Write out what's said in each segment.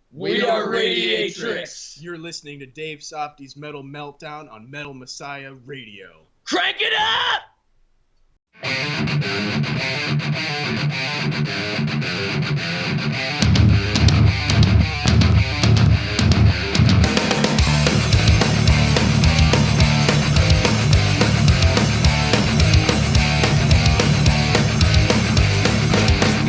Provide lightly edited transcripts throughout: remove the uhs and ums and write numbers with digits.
We are Radiatrix. You're listening to Dave Softees Metal Meltdown on Metal Messiah Radio. Crank it up!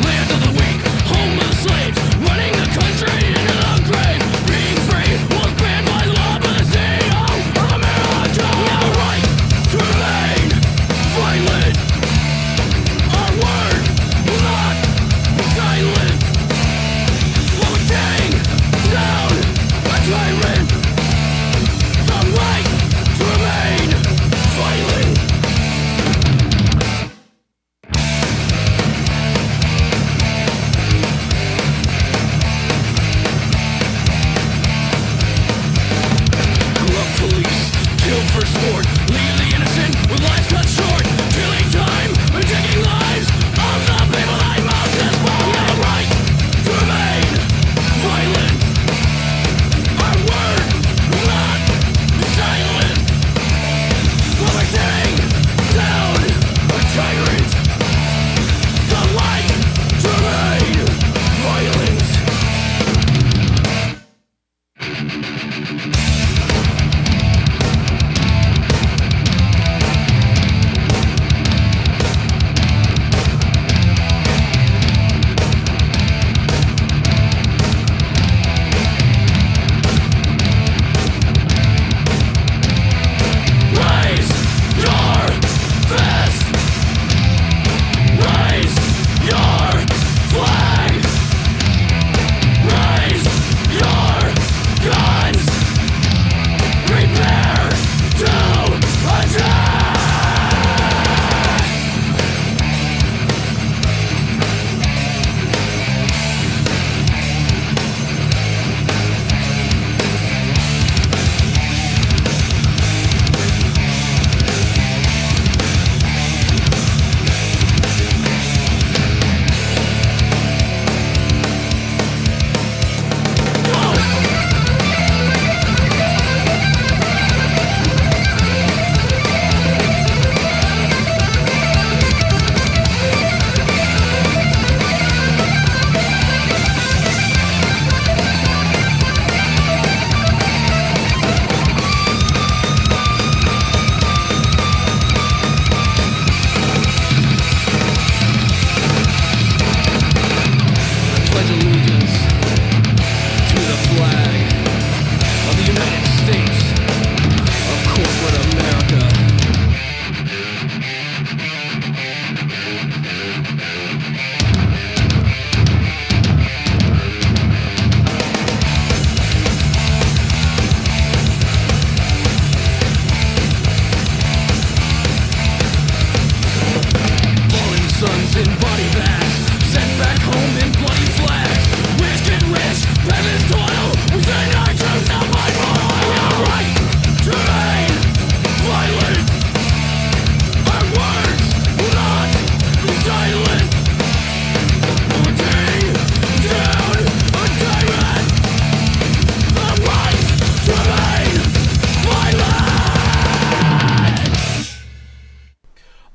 Land of the weak, home of the slaves, running the country into the grave. Being free was banned by law, but the CEO of America. We have a right to remain violent. Our word will not be silent. While we tearing down a tyrant, the right to remain violent. Corrupt police, kill for sport, leave the innocent with lives cut short, killing time and taking lives of the people they most despise. We have a right to remain violent. Our word will not be silent. While we're tearing down a tyrant, the right to remain violent. Raise your fist. Raise your flag. Raise your guns. Prepare to attack. Pledge allegiance to the flag of the United States of corporate America. Fallen sons in body bags, sent back home in bloody flags. Rich get rich, peasants toil. We send our troops to fight for oil. We have a right to remain violent. Our words will not be silent. We're tearing down a tyrant. The right to remain violent.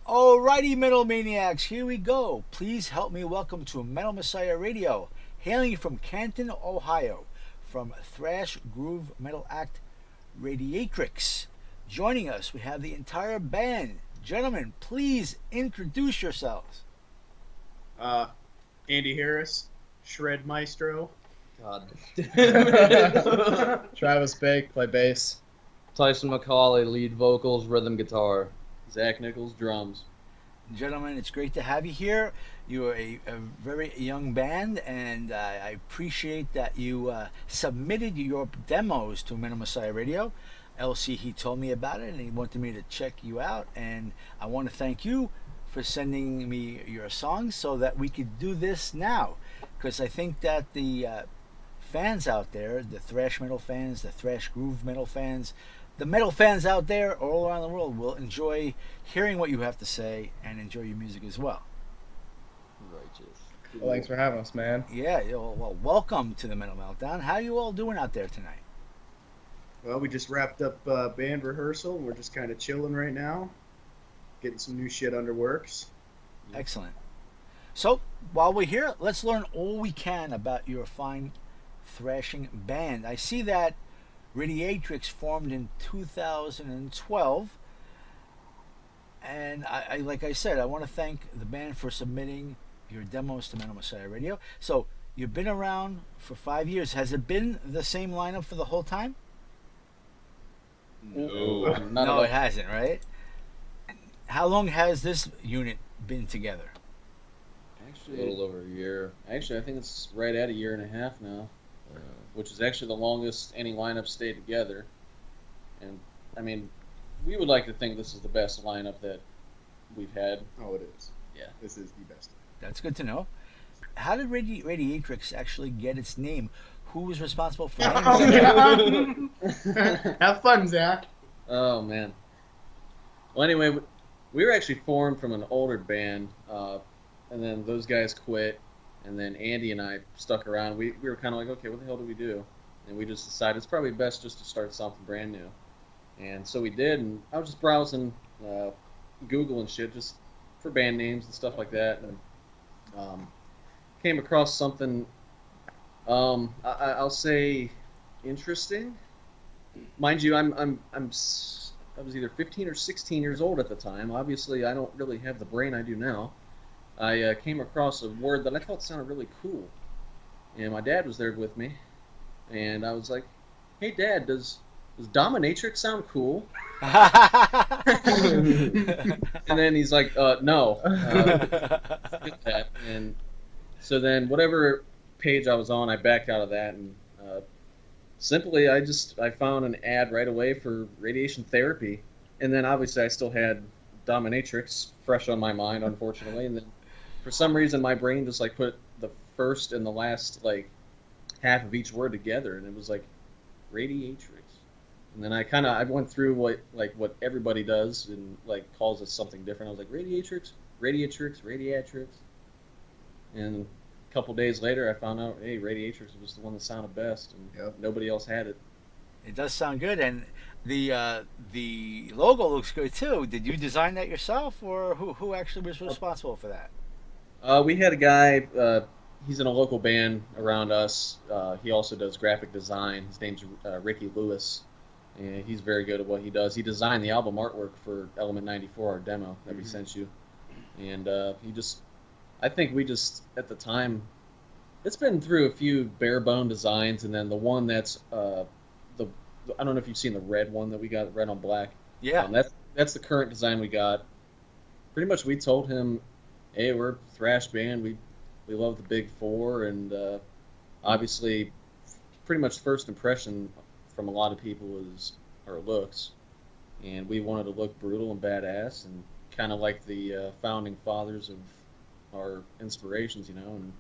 Alrighty, Metal Maniacs, here we go. Please help me welcome to Metal Messiah Radio, hailing from Canton, Ohio, from thrash groove metal act Radiatrix. Joining us, we have the entire band. Gentlemen, please introduce yourselves. Andy Harris, Shred Maestro. God. Travis Bake, play bass. Tyson McCauley, lead vocals, rhythm guitar. Zach Nichols, drums. Gentlemen, it's great to have you here. You are a very young band, and I appreciate that you submitted your demos to Metal Messiah Radio. LC, he told me about it, and he wanted me to check you out, and I want to thank you for sending me your songs so that we could do this now, because I think that the fans out there, the thrash metal fans, the thrash groove metal fans, the metal fans out there all around the world will enjoy hearing what you have to say and enjoy your music as well. Righteous. Well, thanks for having us, man. Yeah, well, welcome to the Metal Meltdown. How you all doing out there tonight? Well, we just wrapped up band rehearsal. We're just kind of chilling right now, getting some new shit under works. Excellent. So, while we're here, let's learn all we can about your fine thrashing band. I see that Radiatrix formed in 2012. And I like I said, I want to thank the band for submitting your demos to Metal Messiah Radio. So, you've been around for 5 years. Has it been the same lineup for the whole time? No, No, it hasn't, right? How long has this unit been together? a little over a year. Actually, I think it's right at a year and a half now, which is actually the longest any lineup stayed together. And I mean, we would like to think this is the best lineup that we've had. Oh, it is. Yeah. This is the best. That's good to know. How did Radiatrix actually get its name? Who was responsible for naming it? Have fun, Zach. Oh man. Well, anyway, we were actually formed from an older band, and then those guys quit, and then Andy and I stuck around. We were kind of like, okay, what the hell do we do? And we just decided it's probably best just to start something brand new. And so we did, and I was just browsing Google and shit just for band names and stuff like that, and came across something, I'll say, interesting. Mind you, I was either 15 or 16 years old at the time. Obviously, I don't really have the brain I do now. I came across a word that I thought sounded really cool, and my dad was there with me, and I was like, "Hey, Dad, does dominatrix sound cool?" And then he's like, "No." That. And so then, whatever page I was on, I backed out of that, and simply, I found an ad right away for radiation therapy, and then obviously I still had dominatrix fresh on my mind, unfortunately, and then for some reason my brain just like put the first and the last like half of each word together, and it was like Radiatrix. And then I went through what everybody does and like calls it something different. I was like Radiatrix, Radiatrix, and a couple days later I found out, hey, Radiatrix was the one that sounded best, and nobody else had it. It does sound good, and the logo looks good too. Did you design that yourself, or who actually was responsible for that? We had a guy. He's in a local band around us. He also does graphic design. His name's Ricky Lewis, and he's very good at what he does. He designed the album artwork for Element 94, our demo that we sent you, and I think we just at the time, it's been through a few bare bone designs, and then the one that's I don't know if you've seen the red one that we got, red on black. Yeah. That's the current design we got. Pretty much we told him, hey, we're a thrash band. We love the big four, and obviously pretty much first impression from a lot of people was our looks. And we wanted to look brutal and badass and kind of like the founding fathers of our inspirations, you know, and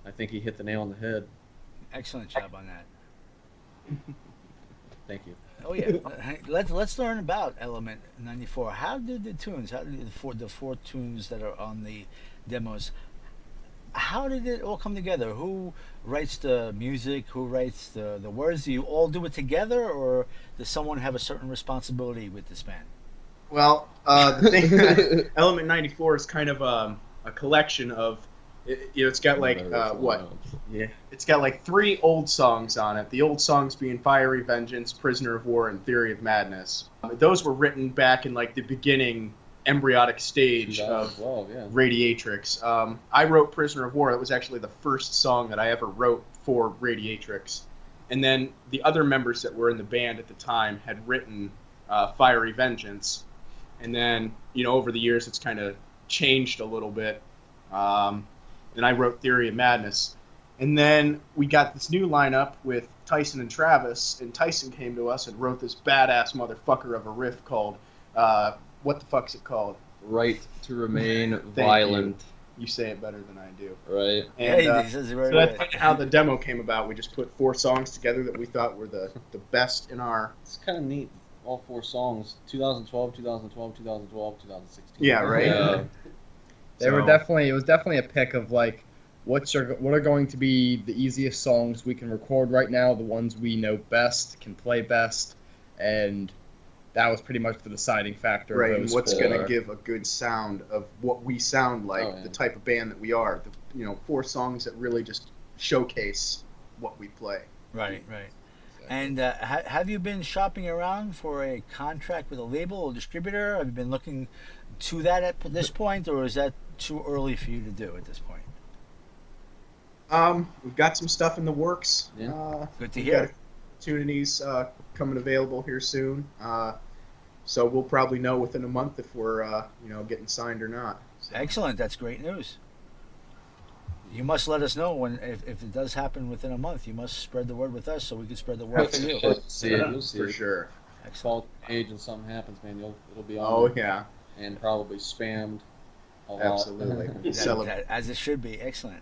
I think he hit the nail on the head. Excellent job on that. Thank you. Oh yeah, let's learn about Element 94. How did the four tunes that are on the demos, how did it all come together? Who writes the music? Who writes the words? Do you all do it together, or does someone have a certain responsibility with this band? Well, the thing, Element 94 is kind of a collection of, it's got like Yeah. It's got like 3 old songs on it. The old songs being Fiery Vengeance, Prisoner of War, and Theory of Madness. Those were written back in like the beginning embryonic stage of Radiatrix. I wrote Prisoner of War. It was actually the first song that I ever wrote for Radiatrix. And then the other members that were in the band at the time had written Fiery Vengeance. And then, you know, over the years it's kind of changed a little bit. And I wrote Theory of Madness. And then we got this new lineup with Tyson and Travis, and Tyson came to us and wrote this badass motherfucker of a riff called, what the fuck's it called? Right to Remain Violent. You say it better than I do. Right. And, Yeah, he says it very so that's well. kind of how the demo came about. We just put 4 songs together that we thought were the best in our... It's kind of neat. All 4 songs. 2012, 2012, 2012, 2016. Yeah, right? It was definitely a pick of like what are going to be the easiest songs we can record right now, the ones we know best, can play best, and that was pretty much the deciding factor. Right, of and those what's four. going to give a good sound of what we sound like, the type of band that we are. 4 songs that really just showcase what we play. Right. And have you been shopping around for a contract with a label or distributor? Have you been looking to that at this point, or is that too early for you to do at this point? We've got some stuff in the works. Yeah. Good to we've hear. got opportunities coming available here soon. So we'll probably know within a month if we're getting signed or not. So. Excellent. That's great news. You must let us know if it does happen within a month. You must spread the word with us so we can spread the word for you. You'll see for it. Sure. Excellent. Page and something happens, man. It'll be on. Oh there. yeah. And probably spammed. A lot. Absolutely. As it should be. Excellent.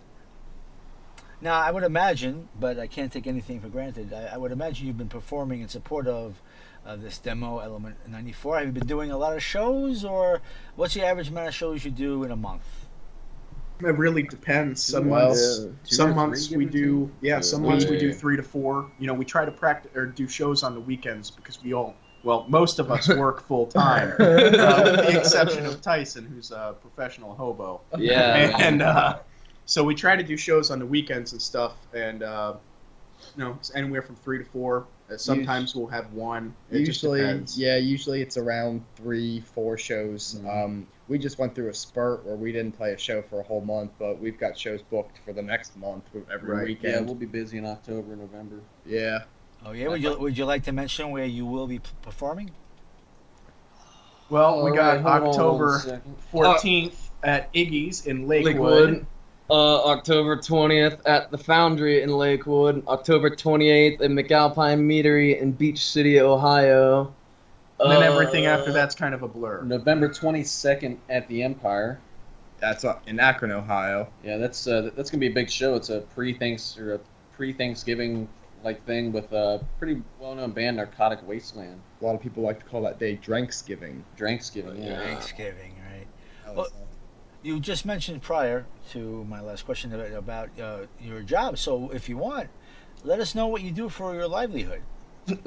Now I would imagine, but I can't take anything for granted. I would imagine you've been performing in support of this demo Element 94. Have you been doing a lot of shows, or what's the average amount of shows you do in a month? It really depends. Some months we do 3 to 4. We try to practice or do shows on the weekends because most of us work full time, with the exception of Tyson, who's a professional hobo. Yeah. And so we try to do shows on the weekends and stuff, and it's anywhere from 3 to 4. Sometimes we'll have one. It just depends. Usually it's around 3-4 shows. Mm-hmm. We just went through a spurt where we didn't play a show for a whole month, but we've got shows booked for the next month every weekend. Yeah, we'll be busy in October, November. Yeah. Oh yeah. Would you like to mention where you will be performing? Well, we got October 14th at Iggy's in Lakewood. October 20th at the Foundry in Lakewood. October 28th at McAlpine Meadery in Beach City, Ohio. And then everything after that's kind of a blur. November 22nd at the Empire. That's in Akron, Ohio. Yeah, that's gonna be a big show. It's a pre-Thanksgiving like thing with a pretty well-known band, Narcotic Wasteland. A lot of people like to call that day Dranksgiving. Dranksgiving, yeah. Dranksgiving, right? Well, you just mentioned prior to my last question about your job. So if you want, let us know what you do for your livelihood. Okay.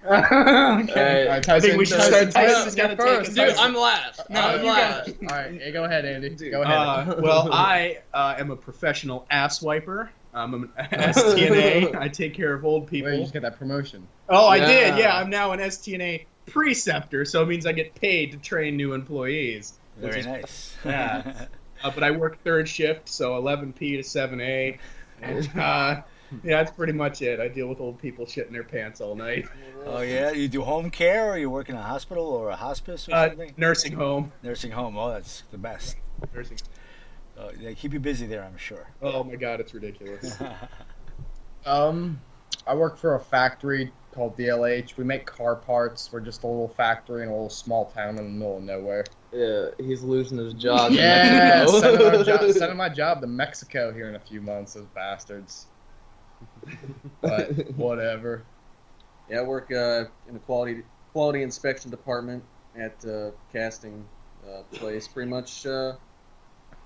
All right, I think we should start. Tyson's got to first. take it. Dude, I'm last. No, I'm last. All right, hey, go ahead, Andy. Go ahead. Well, I am a professional ass wiper. I'm an STNA. I take care of old people. Wait, you just got that promotion. Oh, I did. Yeah, I'm now an STNA preceptor, so it means I get paid to train new employees. Very nice. Yeah. But I work third shift, so 11p to 7a. And, that's pretty much it. I deal with old people shitting their pants all night. Oh, yeah? You do home care, or you work in a hospital or a hospice or something? Nursing home. Nursing home. Oh, that's the best. Nursing. They keep you busy there, I'm sure. Oh, my God, it's ridiculous. I work for a factory called DLH. We make car parts. We're just a little factory in a little small town in the middle of nowhere. Yeah, he's losing his job. Yeah, sending my job to Mexico here in a few months, those bastards. But whatever. Yeah, I work in the quality inspection department at casting place. Pretty much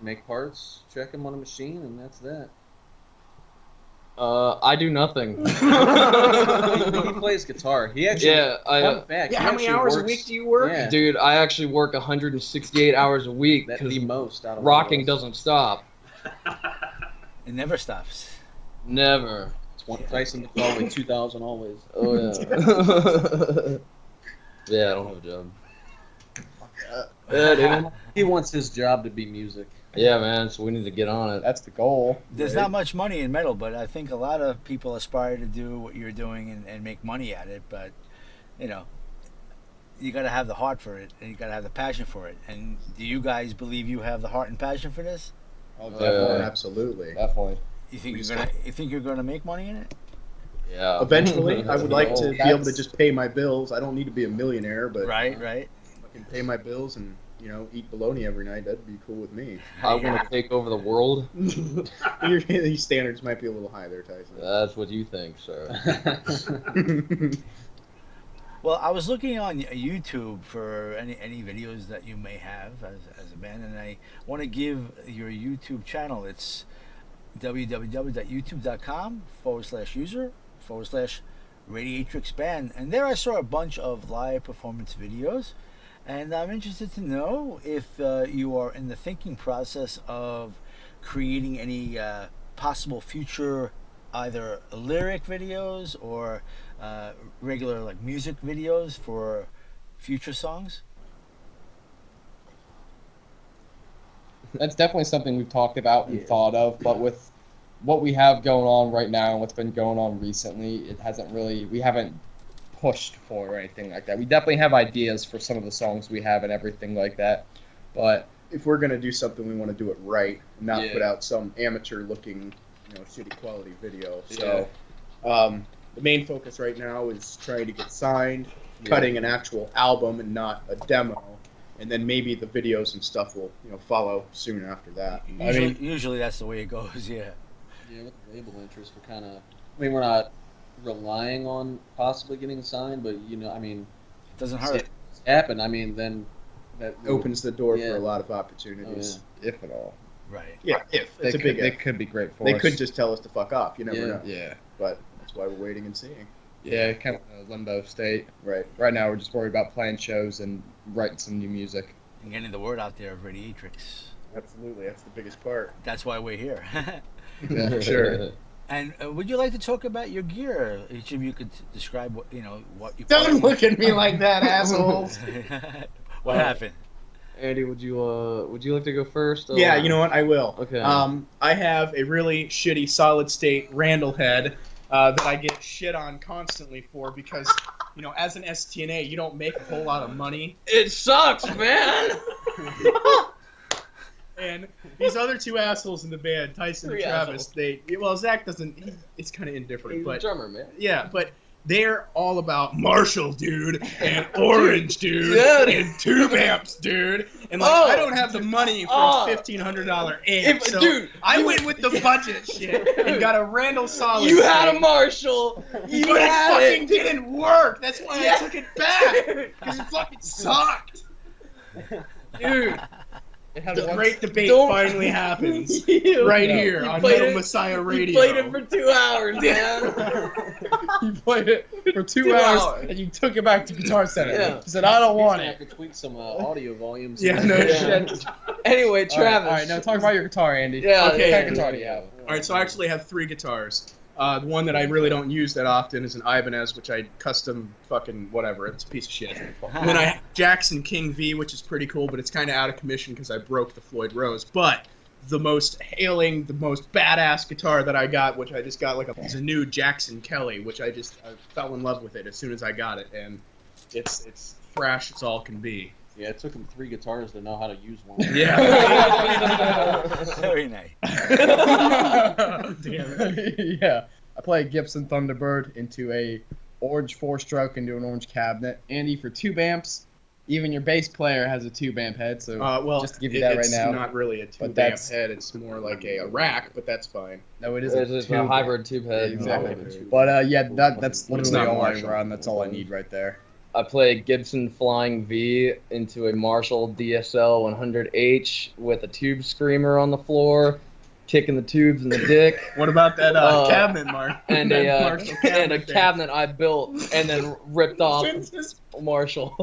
make parts, check them on a machine, and that's that. I do nothing. He plays guitar. He actually. Fun fact. Yeah, how many hours a week do you work? Yeah. Dude, I actually work 168 hours a week. That's the most out of rocking doesn't stop. It never stops. Never. It's one Tyson to follow 2,000 always. Oh yeah. Yeah, I don't have a job. Yeah, dude. He wants his job to be music. Yeah, man. So we need to get on it. That's the goal. There's not much money in metal, but I think a lot of people aspire to do what you're doing and make money at it. But you got to have the heart for it, and you got to have the passion for it. And do you guys believe you have the heart and passion for this? Oh, definitely. Absolutely. Definitely. You think you're gonna make money in it? Yeah. Eventually, I would like to be able to just pay my bills. I don't need to be a millionaire, but Right. I can pay my bills and eat bologna every night. That'd be cool with me. I want to take over the world. Your standards might be a little high there, Tyson. That's what you think, sir. Well, I was looking on YouTube for any videos that you may have as a band, and I want to give your YouTube channel its www.youtube.com/user/Radiatrix band. And there I saw a bunch of live performance videos. And I'm interested to know if you are in the thinking process of creating any possible future either lyric videos or regular like music videos for future songs. That's definitely something we've talked about and thought of, but with what we have going on right now and what's been going on recently, we haven't pushed for or anything like that. We definitely have ideas for some of the songs we have and everything like that, but if we're gonna do something, we want to do it right, and not put out some amateur-looking, shitty quality video. So, the main focus right now is trying to get signed, cutting an actual album and not a demo, and then maybe the videos and stuff will, follow soon after that. Usually that's the way it goes. Yeah. Yeah, with label interest, we're not relying on possibly getting signed, but it doesn't hurt. If it's happened, then that opens the door for a lot of opportunities, if at all. Right. Yeah, if it's they could be great for us. They could just tell us to fuck off. You never know. Yeah. But that's why we're waiting and seeing. Yeah, kind of a limbo state. Right. Right now, we're just worried about playing shows and writing some new music and getting the word out there of Radiatrix. Absolutely, that's the biggest part. That's why we're here. Yeah, sure. And would you like to talk about your gear? Each of you could describe what you Don't play. Look at me like that, assholes. What happened? Andy, would you like to go first? Yeah, you know what? I will. Okay. I have a really shitty solid state Randall head that I get shit on constantly for because, as an STNA, you don't make a whole lot of money. It sucks, man. And these other two assholes in the band, Tyson and Travis, Zach doesn't. It's kind of indifferent, He's but a drummer, man. Yeah, but they're all about Marshall, dude, and Orange, dude, and tube amps, dude. And I don't have the money for a $1,500 amp, so dude, I went with the budget shit and got a Randall Solid. You had a Marshall. But it fucking didn't work. That's why I took it back because it fucking sucked, dude. The great debate finally happens right here on Metal Messiah Radio. You played it for 2 hours, man. You played it for 2 hours and you took it back to Guitar Center. Yeah. You said, I don't want I it. have to tweak some audio volumes. Yeah, no shit. Anyway, Travis. All right, now talk about your guitar, Andy. Yeah, okay. What kind of guitar do you have? All right, so I actually have 3 guitars. The one that I really don't use that often is an Ibanez, which I custom fucking whatever. It's a piece of shit. And then I have Jackson King V, which is pretty cool, but it's kind of out of commission because I broke the Floyd Rose. But the most badass guitar that I got, which I just got is a new Jackson Kelly, which I fell in love with it as soon as I got it, and it's thrash as all can be. Yeah, it took them 3 guitars to know how to use one. Yeah. Very nice. Damn. Yeah. I play a Gibson Thunderbird into a orange 4-stroke into an orange cabinet. Andy, for tube amps, even your bass player has a tube amp head, so just to give you that right now. It's not really a tube amp head, it's more like a rack, but that's fine. No, it is a hybrid tube head. Exactly. Oh, But that's literally all I Marshall. run. That's all I need right there. I play a Gibson Flying V into a Marshall DSL 100H with a tube screamer on the floor, kicking the tubes in the dick. What about that cabinet, Mark? And a cabinet I built and then ripped off Marshall.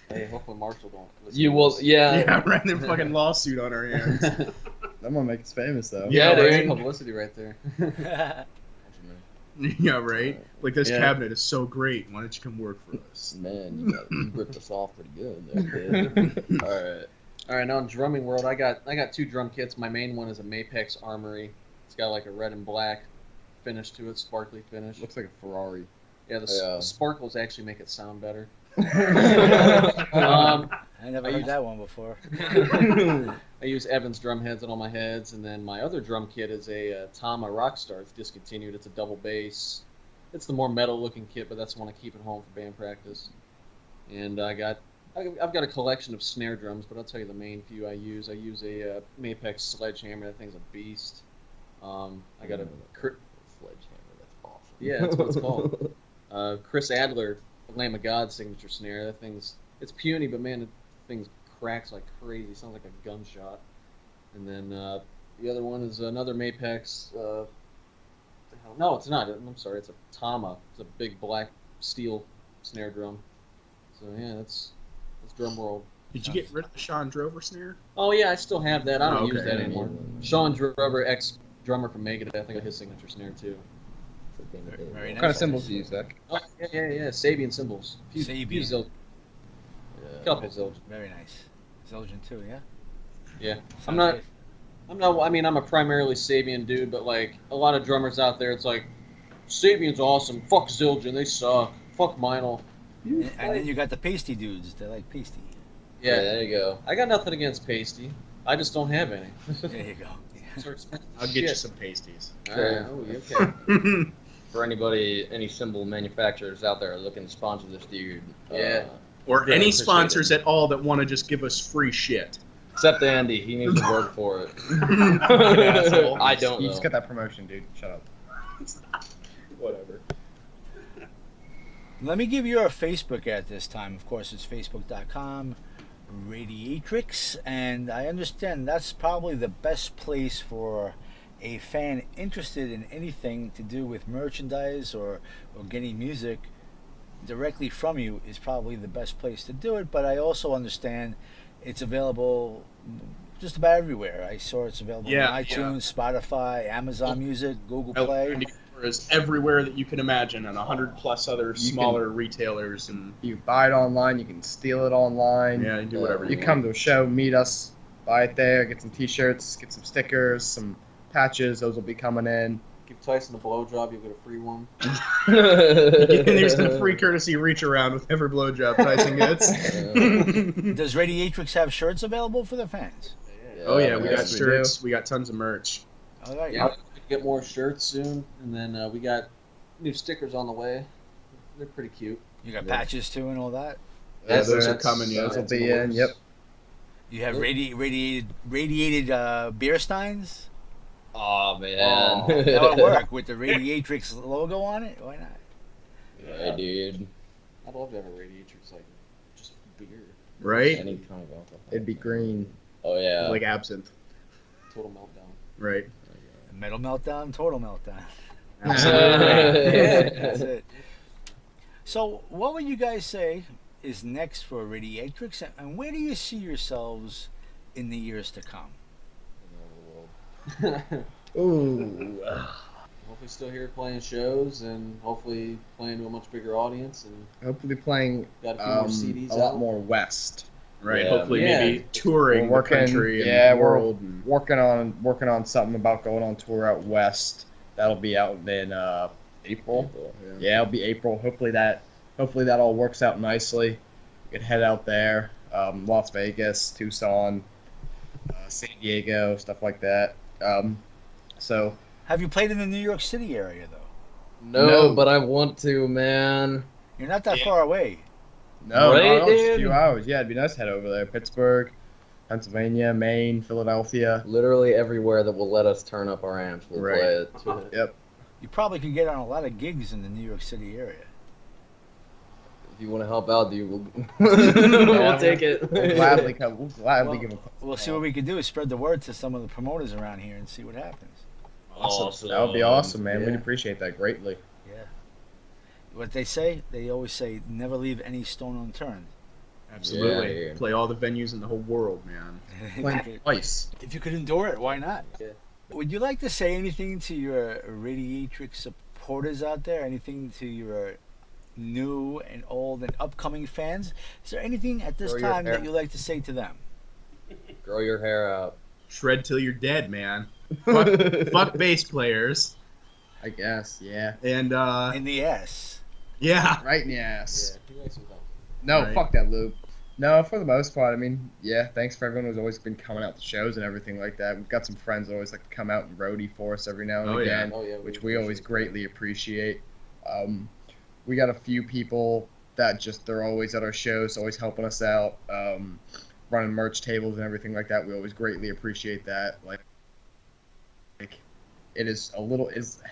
Hey, hopefully Marshall don't listen You to will, this. Yeah, random fucking lawsuit on our hands. I'm gonna make us famous though. Yeah, That's dude. publicity right there. Yeah, right? Like, this cabinet is so great. Why don't you come work for us? Man, you ripped us off pretty good there, kid. All right. Now in drumming world, I got 2 drum kits. My main one is a Mapex Armory. It's got like a red and black finish to it, sparkly finish. Looks like a Ferrari. Yeah, the sparkles actually make it sound better. I never heard that one before. I use Evans drum heads on all my heads, and then my other drum kit is a Tama Rockstar. It's discontinued. It's a double bass. It's the more metal-looking kit, but that's the one I keep at home for band practice. And I've got a collection of snare drums, but I'll tell you the main few I use. I use a Mapex Sledgehammer. That thing's a beast. I got a Sledgehammer. That's awesome. Yeah, that's what it's called. Chris Adler, Lamb of God signature snare. That it's puny, but man, the thing cracks like crazy. Sounds like a gunshot. And then The other one is another Mapex. No, it's not. I'm sorry. It's a Tama. It's a big black steel snare drum. So yeah, that's drum world. Did you get rid of the Sean Drover snare? Oh yeah, I still have that. I don't use that okay. anymore. Sean Drover, ex-drummer from Megadeth. I think got his signature snare too. Very nice. What kind of cymbals do you use, Zach? Oh yeah. Sabian cymbals. Sabian. Few Zildjian. Couple Zildjian. Very nice. Zildjian too, yeah. Yeah. Sounds good. I mean, I'm a primarily Sabian dude, but like a lot of drummers out there, it's like Sabian's awesome. Fuck Zildjian, they suck. Fuck Meinl. And then you got the pasty dudes. They like pasty. Yeah, there you go. I got nothing against pasty. I just don't have any. There you go. They're expensive I'll as get you shit. some pasties. Sure. Oh, okay. For anybody, any cymbal manufacturers out there looking to sponsor this dude. Yeah. Or Yeah, any appreciate sponsors it. at all that want to just give us free shit. Except Andy, he needs to work for it. Asshole. I don't You know. just got that promotion, dude. Shut up. Whatever. Let me give you our Facebook at this time. Of course, it's facebook.com Radiatrix, and I understand that's probably the best place for a fan interested in anything to do with merchandise or getting music directly from you is probably the best place to do it. But I also understand it's available just about everywhere. I saw it's available Yeah, on iTunes, Spotify, Amazon Music, Google Play. Is everywhere that you can imagine, and 100+ other smaller retailers, and You buy it online, you can steal it online. yeah, you do whatever You you come to a show, meet us, buy it there, get some t-shirts, get some stickers, some patches. Those will be coming in. Give Tyson a blowjob, you'll get a free one. And there's the free courtesy reach around with every blowjob Tyson gets. Does Radiatrix have shirts available for their fans? Oh yeah, we got Yes, we shirts, we got tons of merch. All right. Yeah, we get more shirts soon, and then we got new stickers on the way. They're pretty cute. You got patches too and all that. Yeah, Yes, those are that's- coming. Yeah, Those will That's in be the in. works. Yep. You have radiated beer steins. Oh man. That would work with the Radiatrix logo on it. Why not? Yeah, dude. I'd love to have a Radiatrix, like, just beer. right? Any kind of alcohol. It'd be green. Oh yeah. Like absinthe, Total meltdown. right? Metal Meltdown, Total Meltdown. Yeah. That's it. So, what would you guys say is next for Radiatrix, and where do you see yourselves in the years to come? Ooh. Hopefully still here playing shows, and hopefully playing to a much bigger audience, and Hopefully playing got a few more CDs a lot out. more west. Right. Yeah. Hopefully, Yeah. maybe touring We're the country yeah, and the we're world. And, working on something about going on tour out west. That'll be out in April. Yeah, it'll be April. Hopefully that all works out nicely. We could head out there, Las Vegas, Tucson, San Diego, stuff like that. So Have you played in the New York City area, though? No, but I want to, man. You're not that far away. no, Right, no, it's a dude? few hours. Yeah, it'd be nice to head over there. Pittsburgh, Pennsylvania, Maine, Philadelphia. Literally everywhere that will let us turn up our amps, we'll Right. play it. Yep. You probably could get on a lot of gigs in the New York City area. If you want to help out, dude, we'll take it. We'll gladly come. We'll gladly give a. We'll see what we can do is spread the word to some of the promoters around here and see what happens. Awesome. That would be awesome, man. We'd Yeah. appreciate that greatly. Yeah. What they say, they always say, never leave any stone unturned. absolutely, Yeah. play all the venues in the whole world, man. Playing twice. If you could endure it, why not? Yeah. Would you like to say anything to your Radiatrix supporters out there? Anything to your new and old and upcoming fans? Is there anything at this Grow your time hair. that you'd like to say to them? Grow your hair out. Shred till you're dead, man. Fuck bass players, I guess. Yeah. and In the ass. yeah, Right in the ass. Yeah, he likes some help. No, Right. fuck that loop. No, for the most part, I mean, yeah, thanks for everyone who's always been coming out to shows and everything like that. We've got some friends that always like to come out and roadie for us every now and Oh, yeah. again, Oh, yeah, which we always greatly appreciate. We got a few people that just, they're always at our shows, always helping us out, running merch tables and everything like that. We always greatly appreciate that. Like it is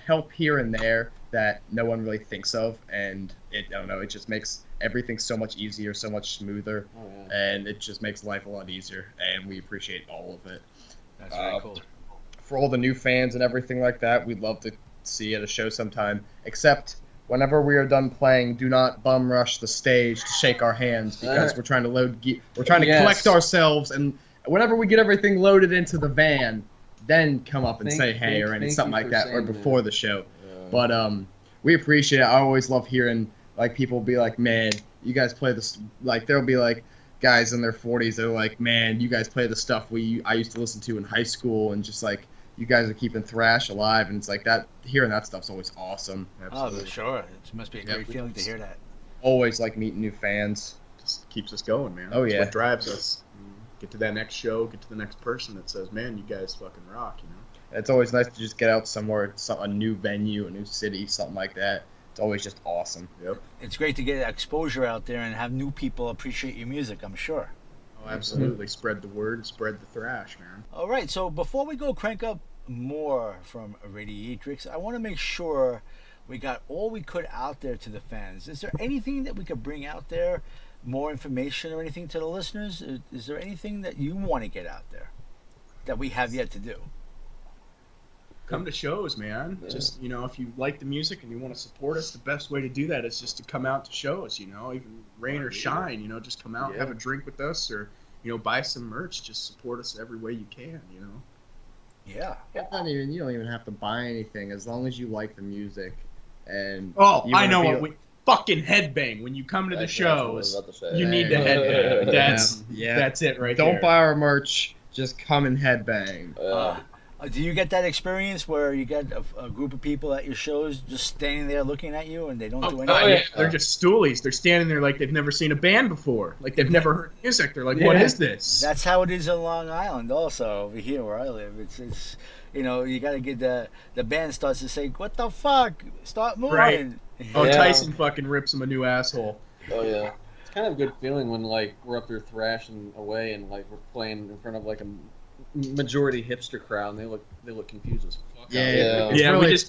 help here and there that no one really thinks of, and I don't know, it just makes everything so much easier, so much smoother, Oh, yeah. and it just makes life a lot easier, and we appreciate all of it. That's very Uh, cool. for all the new fans and everything like that, we'd love to see you at a show sometime. Except whenever we are done playing, do not bum rush the stage to shake our hands because we're trying to we're trying to collect ourselves, and whenever we get everything loaded into the van, then come up and say hey or something like that, or before the show. But we appreciate it. I always love hearing like people be like, man, you guys play this, like there'll be like guys in their 40s that are like, man, you guys play the stuff I used to listen to in high school, and just like you guys are keeping thrash alive, and it's like that. Hearing that stuff's always awesome. Absolutely. Oh, sure. It must be a great feeling to hear that. Always like meeting new fans. Just keeps us going, man. Oh yeah. That's what drives us. Get to that next show, get to the next person that says, man, you guys fucking rock, you know? It's always nice to just get out somewhere, a new venue, a new city, something like that. It's always just awesome. Yep. It's great to get exposure out there and have new people appreciate your music, I'm sure. Oh, absolutely. Spread the word, spread the thrash, man. All right, so before we go crank up more from Radiatrix, I want to make sure we got all we could out there to the fans. Is there anything that we could bring out there, more information or anything to the listeners? Is there anything that you want to get out there that we have yet to do? Come to shows, man. Yeah. Just, you know, if you like the music and you want to support us, the best way to do that is just to come out to shows, you know, even rain or shine, you know, just come out, have a drink with us, or, you know, buy some merch. Just support us every way you can, you know. Yeah. You don't even have to buy anything as long as you like the music. And I know what we fucking headbang when you come to the shows. You need to headbang. That's it right there. Don't buy our merch. Just come and headbang. Do you get that experience where you get a group of people at your shows just standing there looking at you and they don't do anything? Yeah. They're just stoolies. They're standing there like they've never seen a band before. Like they've never heard music. They're like, what is this? That's how it is in Long Island also, over here where I live. It's you know, you got to get the band starts to say, what the fuck? Start moving. Right. Oh, Tyson fucking rips him a new asshole. Oh, yeah. It's kind of a good feeling when, like, we're up there thrashing away and, like, we're playing in front of, like, a majority hipster crowd, and they look confused as fuck. Yeah.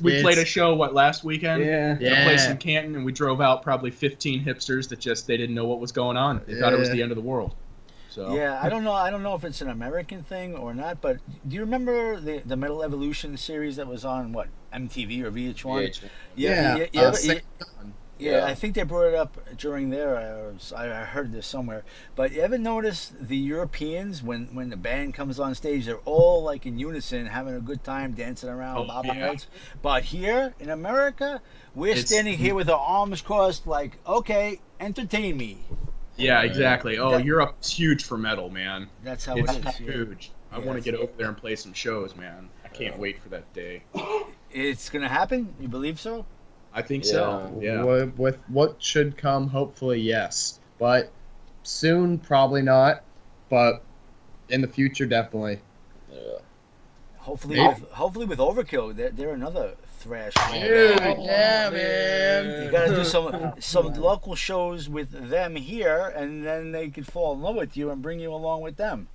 We played a show last weekend. Yeah. A place in Canton, and we drove out probably 15 hipsters that they didn't know what was going on. They thought it was the end of the world. So. Yeah, I don't know if it's an American thing or not, but do you remember the Metal Evolution series that was on MTV or VH1? Yeah, I think they brought it up during there. I heard this somewhere. But you ever notice the Europeans, when the band comes on stage, they're all like in unison, having a good time, dancing around, bobbing heads. But here in America, we're standing here with our arms crossed, like, okay, entertain me. Yeah, exactly. Europe's huge for metal, man. That's how it is. It's huge. I want to get over there and play some shows, man. I can't wait for that day. It's gonna happen. You believe so? I think so. Yeah. With what should come, hopefully, yes. But soon, probably not. But in the future, definitely. Yeah. Hopefully with Overkill, they're another thrash band. Dude, yeah, man. You gotta do some local shows with them here, and then they could fall in love with you and bring you along with them.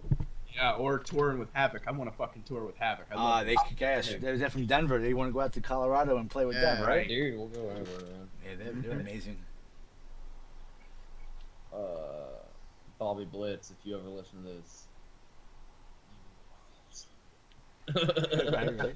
Yeah, or touring with Havoc. I want to fucking tour with Havoc. They kick ass. They're from Denver. They want to go out to Colorado and play with them, right? Dude, we'll go anywhere, man. Yeah, they're amazing. Bobby Blitz, if you ever listen to this. Right.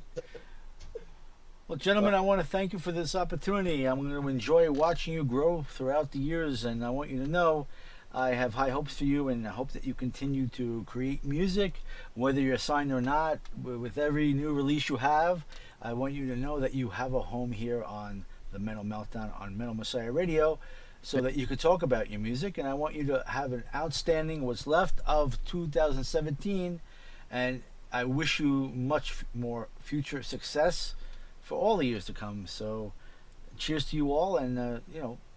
Well, gentlemen, I want to thank you for this opportunity. I'm going to enjoy watching you grow throughout the years, and I want you to know I have high hopes for you, and I hope that you continue to create music, whether you're signed or not. With every new release you have, I want you to know that you have a home here on the Metal Meltdown on Metal Messiah Radio, so that you could talk about your music. And I want you to have an outstanding what's left of 2017, and I wish you much more future success for all the years to come. So cheers to you all, and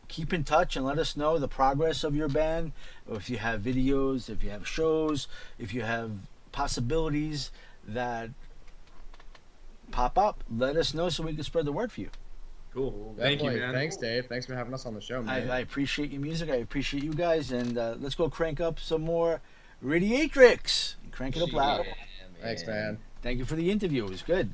keep in touch and let us know the progress of your band, or if you have videos, if you have shows, if you have possibilities that pop up, let us know so we can spread the word for you. Cool. Thank you, man. Thanks, Dave. Thanks for having us on the show, man. I appreciate your music. I appreciate you guys, and let's go crank up some more Radiatrix. Crank it up loud. Thanks, man. Thank you for the interview. It was good.